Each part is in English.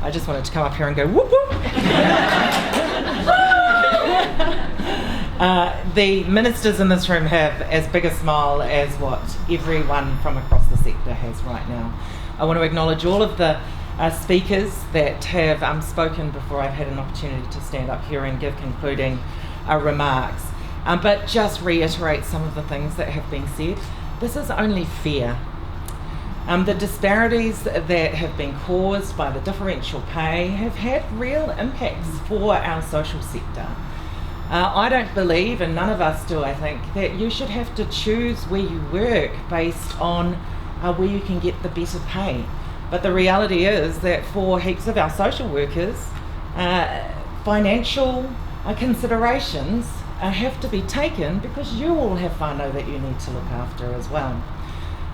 I just wanted to come up here and go whoop whoop. The ministers in this room have as big a smile as what everyone from across the sector has right now. I want to acknowledge all of the speakers that have spoken before I've had an opportunity to stand up here and give concluding remarks. But just reiterate some of the things that have been said. This is only fair. The disparities that have been caused by the differential pay have had real impacts for our social sector. I don't believe, and none of us do, I think, that you should have to choose where you work based on where you can get the better pay. But the reality is that for heaps of our social workers, financial considerations have to be taken because you all have whānau that you need to look after as well.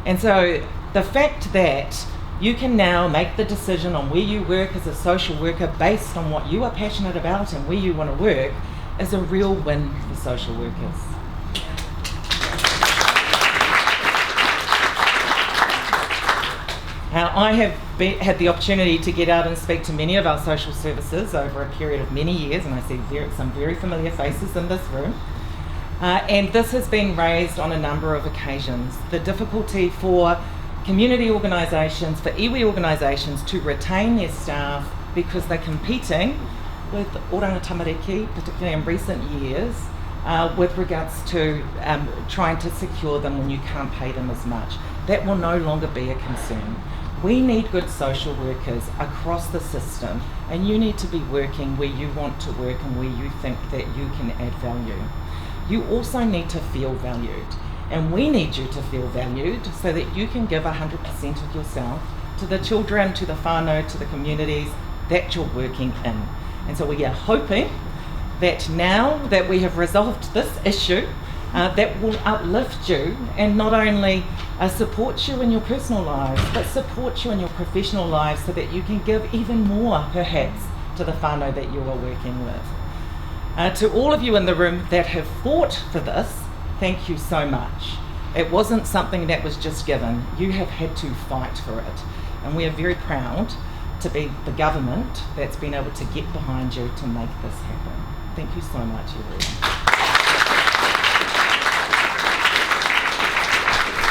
And so the fact that you can now make the decision on where you work as a social worker based on what you are passionate about and where you want to work is a real win for social workers. I have had the opportunity to get out and speak to many of our social services over a period of many years, and I see some very familiar faces in this room. And this has been raised on a number of occasions. The difficulty for community organisations, for iwi organisations to retain their staff because they're competing with oranga tamariki, particularly in recent years, with regards to trying to secure them when you can't pay them as much. That will no longer be a concern. We need good social workers across the system, and you need to be working where you want to work and where you think that you can add value. You also need to feel valued, and we need you to feel valued so that you can give 100% of yourself to the children, to the whānau, to the communities that you're working in. And so we are hoping that now that we have resolved this issue, that will uplift you and not only support you in your personal lives, but support you in your professional lives so that you can give even more, perhaps, to the whānau that you are working with. To all of you in the room that have fought for this, thank you so much. It wasn't something that was just given. You have had to fight for it. And we are very proud to be the government that's been able to get behind you to make this happen. Thank you so much, everyone.